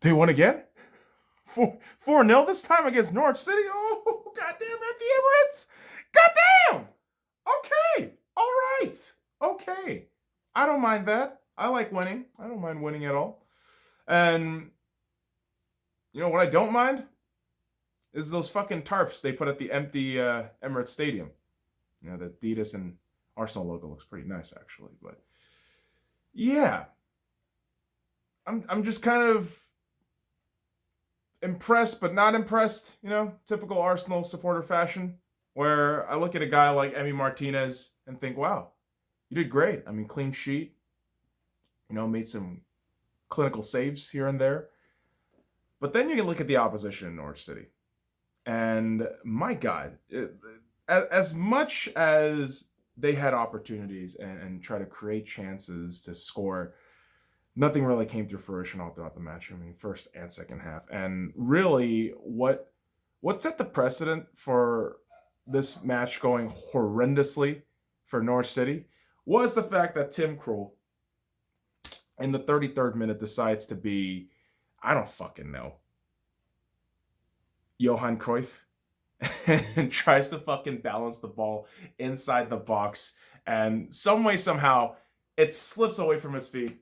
They won again? 4-0 this time against Norwich City? Oh, goddamn, at the Emirates? Goddamn! Okay. All right. Okay. I don't mind that. I like winning. I don't mind winning at all. And you know what I don't mind? Is those fucking tarps they put at the empty Emirates Stadium. You know, the Adidas and Arsenal logo looks pretty nice, actually. But yeah, I'm just kind of impressed, but not impressed. You know, typical Arsenal supporter fashion, where I look at a guy like Emi Martinez and think, wow, you did great. I mean, clean sheet. You know, made some clinical saves here and there. But then you can look at the opposition in Norwich City. And my God, as much as they had opportunities and try to create chances to score, nothing really came to fruition all throughout the match. I mean, first and second half. And really, what set the precedent for this match going horrendously for Norwich City was the fact that Tim Krul, in the 33rd minute, decides to be, I don't fucking know, Johan Cruyff, and tries to fucking balance the ball inside the box. And some way, somehow, it slips away from his feet.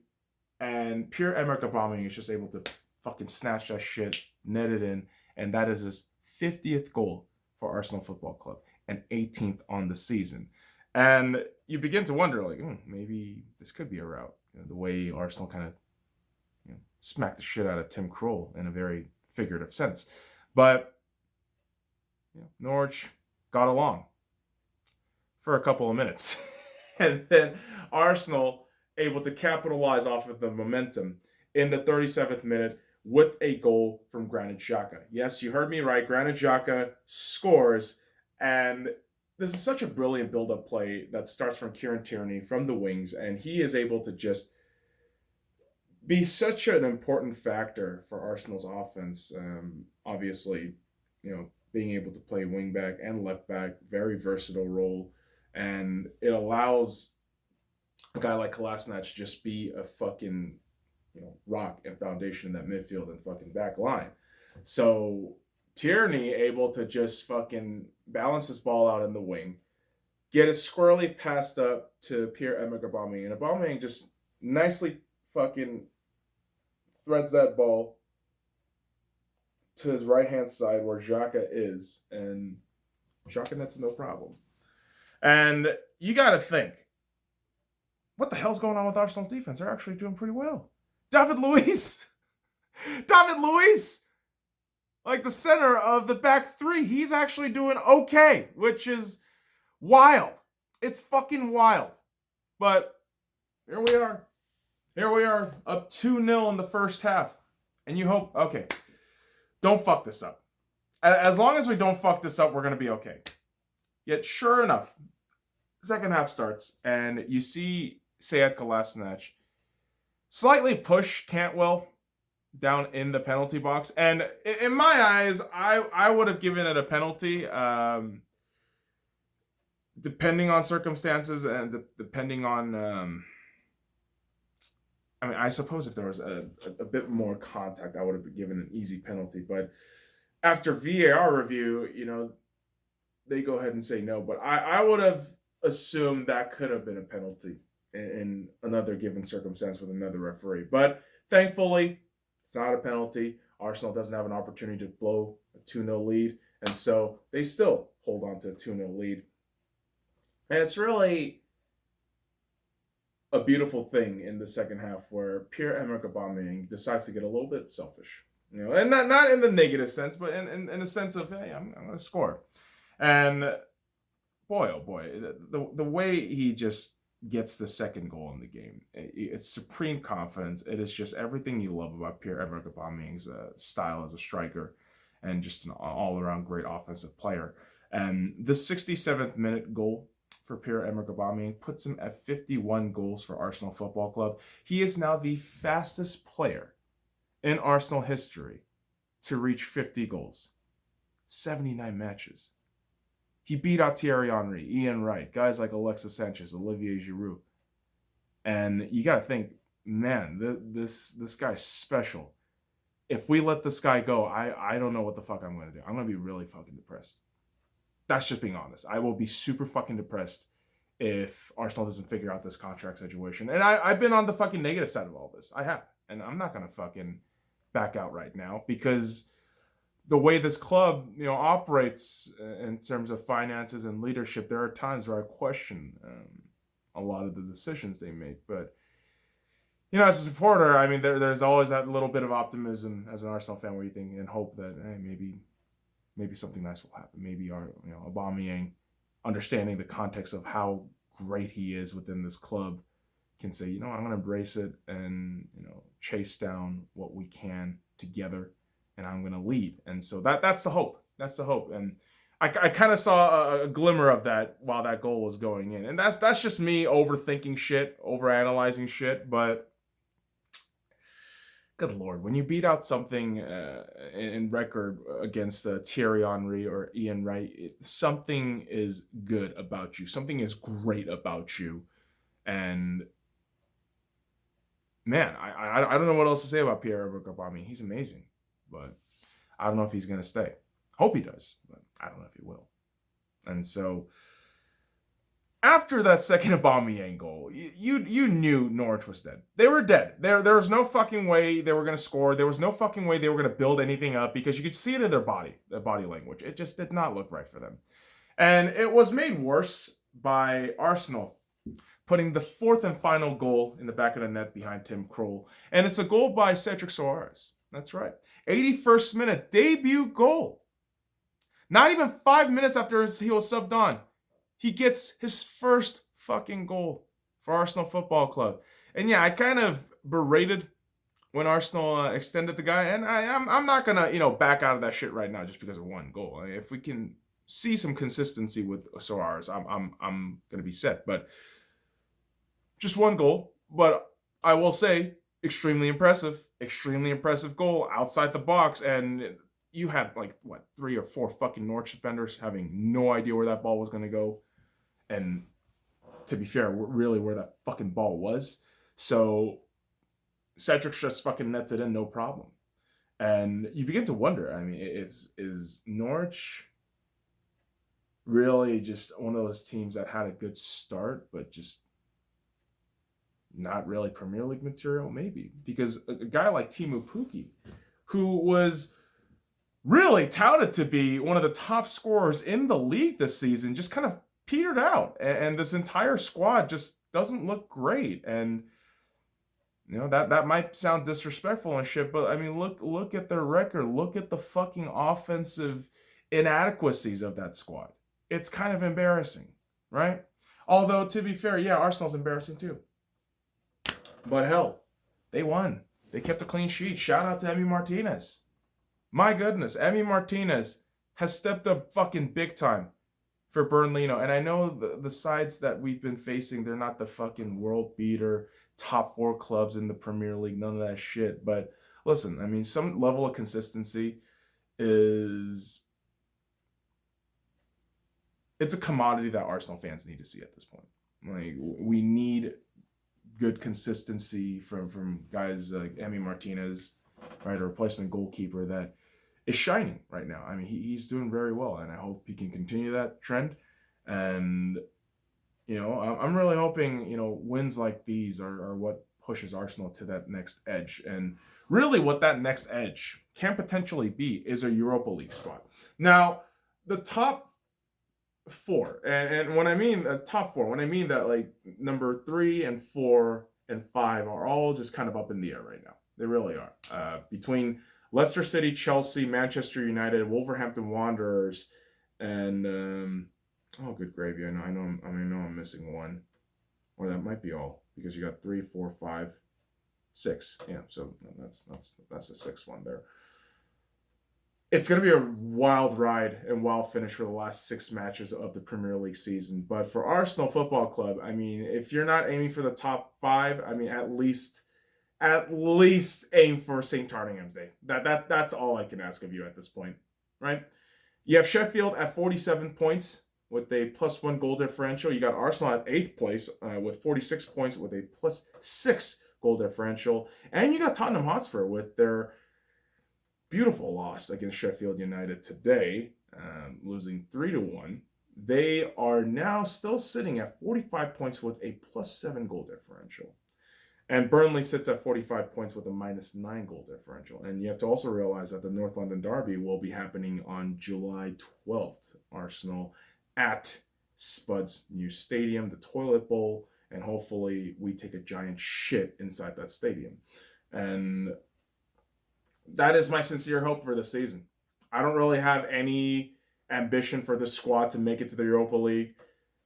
And Pierre-Emerick Aubameyang is just able to fucking snatch that shit, net it in. And that is his 50th goal for Arsenal Football Club and 18th on the season. And you begin to wonder, like, maybe this could be a route. You know, the way Arsenal kind of smacked the shit out of Tim Krul in a very figurative sense. But Norwich got along for a couple of minutes. And then Arsenal able to capitalize off of the momentum in the 37th minute with a goal from Granit Xhaka. Yes, you heard me right. Granit Xhaka scores, and this is such a brilliant build-up play that starts from Kieran Tierney from the wings, and he is able to just be such an important factor for Arsenal's offense. Obviously, being able to play wing back and left back, very versatile role, and it allows a guy like Kolasinac to just be a fucking rock and foundation in that midfield and fucking back line. So Tierney able to just fucking balance his ball out in the wing, get it squarely passed up to Pierre-Emerick Aubameyang, and Aubameyang just nicely fucking threads that ball to his right-hand side where Xhaka is, and Xhaka nets no problem. And you got to think, what the hell's going on with Arsenal's defense? They're actually doing pretty well. David Luiz, like the center of the back three, he's actually doing okay, which is wild. It's fucking wild. But here we are. Up 2-0 in the first half. And you hope, okay, don't fuck this up. As long as we don't fuck this up, we're going to be okay. Yet, sure enough, second half starts, and you see Sead Kolasinac slightly push Cantwell down in the penalty box. And in my eyes, I would have given it a penalty, depending on circumstances and depending on... I suppose if there was a bit more contact, I would have been given an easy penalty. But after VAR review, they go ahead and say no. But I would have assumed that could have been a penalty in another given circumstance with another referee. But thankfully, it's not a penalty. Arsenal doesn't have an opportunity to blow a 2-0 lead. And so they still hold on to a 2-0 lead. And it's really a beautiful thing in the second half where Pierre-Emerick Aubameyang decides to get a little bit selfish, and not in the negative sense, but in the sense of, hey, I'm going to score. And boy, oh boy, the way he just gets the second goal in the game, it's supreme confidence. It is just everything you love about Pierre-Emerick Aubameyang's style as a striker and just an all-around great offensive player. And the 67th minute goal for Pierre-Emerick Aubameyang puts him at 51 goals for Arsenal Football Club. He is now the fastest player in Arsenal history to reach 50 goals. 79 matches. He beat out Thierry Henry, Ian Wright, guys like Alexis Sanchez, Olivier Giroud. And you got to think, man, this guy's special. if we let this guy go, I don't know what the fuck I'm going to do. I'm going to be really fucking depressed. That's just being honest. I will be super fucking depressed if Arsenal doesn't figure out this contract situation. And I've been on the fucking negative side of all this. I have. And I'm not going to fucking back out right now because the way this club, operates in terms of finances and leadership, there are times where I question a lot of the decisions they make. But as a supporter, I mean, there's always that little bit of optimism as an Arsenal fan where you think and hope that maybe something nice will happen. Maybe our Aubameyang, understanding the context of how great he is within this club, can say, I'm going to embrace it and chase down what we can together, and I'm going to lead. And so that's the hope. That's the hope. And I kind of saw a glimmer of that while that goal was going in. And that's just me overthinking shit, overanalyzing shit. But good Lord, when you beat out something in record against Thierry Henry or Ian Wright, something is good about you. Something is great about you. And man, I don't know what else to say about Pierre-Emerick Aubameyang. He's amazing, but I don't know if he's going to stay. Hope he does, but I don't know if he will. And so after that second Aubameyang goal, you knew Norwich was dead. They were dead. There was no fucking way they were going to score. There was no fucking way they were going to build anything up because you could see it in their body language. It just did not look right for them. And it was made worse by Arsenal putting the fourth and final goal in the back of the net behind Tim Krul. And it's a goal by Cedric Soares. That's right. 81st minute debut goal. Not even 5 minutes after he was subbed on, he gets his first fucking goal for Arsenal Football Club. And yeah, I kind of berated when Arsenal extended the guy. And I'm not going to, back out of that shit right now just because of one goal. I mean, if we can see some consistency with Soares, I'm going to be set. But just one goal, but I will say extremely impressive goal outside the box. And you had 3 or 4 fucking Norwich defenders having no idea where that ball was going to go. And to be fair, really where that fucking ball was. So Cedric just fucking nets it in, no problem. And you begin to wonder, I mean, is Norwich really just one of those teams that had a good start, but just not really Premier League material? Maybe. Because a guy like Teemu Pukki, who was really touted to be one of the top scorers in the league this season, just kind of petered out. And this entire squad just doesn't look great. And, that might sound disrespectful and shit, but I mean, look at their record. Look at the fucking offensive inadequacies of that squad. It's kind of embarrassing, right? Although, to be fair, yeah, Arsenal's embarrassing too. But hell, they won. They kept a clean sheet. Shout out to Emi Martinez. My goodness, Emi Martinez has stepped up fucking big time for Burnley. And I know the sides that we've been facing, they're not the fucking world beater, top 4 clubs in the Premier League, none of that shit. But listen, I mean, some level of consistency it's a commodity that Arsenal fans need to see at this point. We need good consistency from guys like Emi Martinez, right, a replacement goalkeeper that is shining right now. I mean, he's doing very well, and I hope he can continue that trend. And, I'm really hoping, wins like these are what pushes Arsenal to that next edge. And really what that next edge can potentially be is a Europa League spot. Now, the top 4, and when I mean top 4, when I mean that number 3 and 4 and 5 are all just kind of up in the air right now. They really are. Between Leicester City, Chelsea, Manchester United, Wolverhampton Wanderers, and good gravy. I know I'm missing one, or that might be all because you got 3, 4, 5, 6. Yeah, so that's the 6th one there. It's going to be a wild ride and wild finish for the last 6 matches of the Premier League season. But for Arsenal Football Club, I mean, if you're not aiming for the top 5, I mean, at least aim for St. Tardingham's Day. That's all I can ask of you at this point, right? You have Sheffield at 47 points with a +1 goal differential. You got Arsenal at 8th place with 46 points with a +6 goal differential. And you got Tottenham Hotspur with their beautiful loss against Sheffield United today, losing 3-1. They are now still sitting at 45 points with a +7 goal differential. And Burnley sits at 45 points with a -9 goal differential. And you have to also realize that the North London Derby will be happening on July 12th. Arsenal at Spud's new stadium, the Toilet Bowl, and hopefully we take a giant shit inside that stadium. And that is my sincere hope for this season. I don't really have any ambition for this squad to make it to the Europa League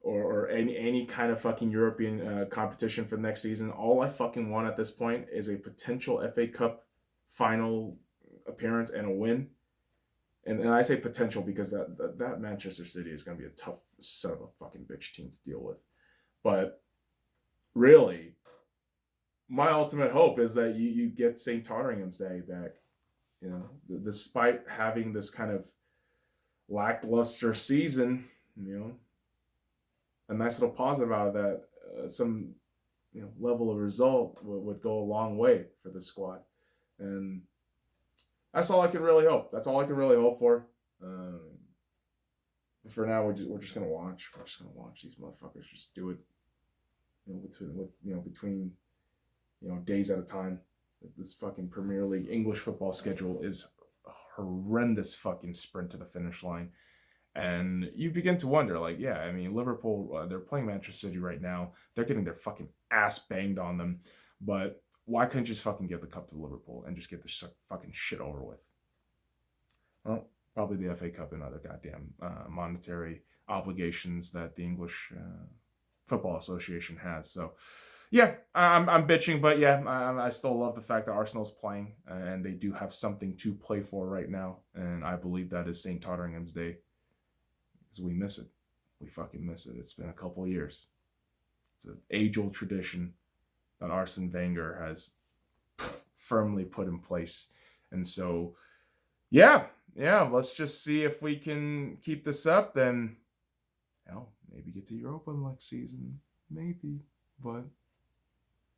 or any kind of fucking European competition for the next season. All I fucking want at this point is a potential FA Cup final appearance and a win. And I say potential because that Manchester City is going to be a tough son of a fucking bitch team to deal with. But really, my ultimate hope is that you get St. Totteringham's Day back. You know, despite having this kind of lackluster season, you know, a nice little positive out of that, some level of result would go a long way for the squad, and that's all I can really hope. That's all I can really hope for. For now, we're just gonna watch. We're just gonna watch these motherfuckers just do it. Between days at a time. This fucking Premier League English football schedule is a horrendous fucking sprint to the finish line. And you begin to wonder, like, yeah, I mean, Liverpool, they're playing Manchester City right now. They're getting their fucking ass banged on them. But why couldn't you just fucking give the cup to Liverpool and just get this fucking shit over with? Well, probably the FA Cup and other goddamn monetary obligations that the English Football Association has. So, yeah, I'm bitching, but yeah, I still love the fact that Arsenal's playing and they do have something to play for right now. And I believe that is St. Totteringham's Day. Because we miss it. We fucking miss it. It's been a couple of years. It's an age-old tradition that Arsene Wenger has firmly put in place. And so, yeah, let's just see if we can keep this up. Then, maybe get to Europa next season. Maybe. But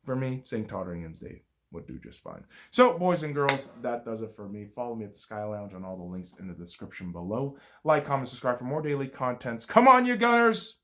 for me, St. Totteringham's Day would do just fine. So, boys and girls, that does it for me. Follow me at the Sky Lounge on all the links in the description below. Like, comment, subscribe for more daily contents. Come on, you Gunners!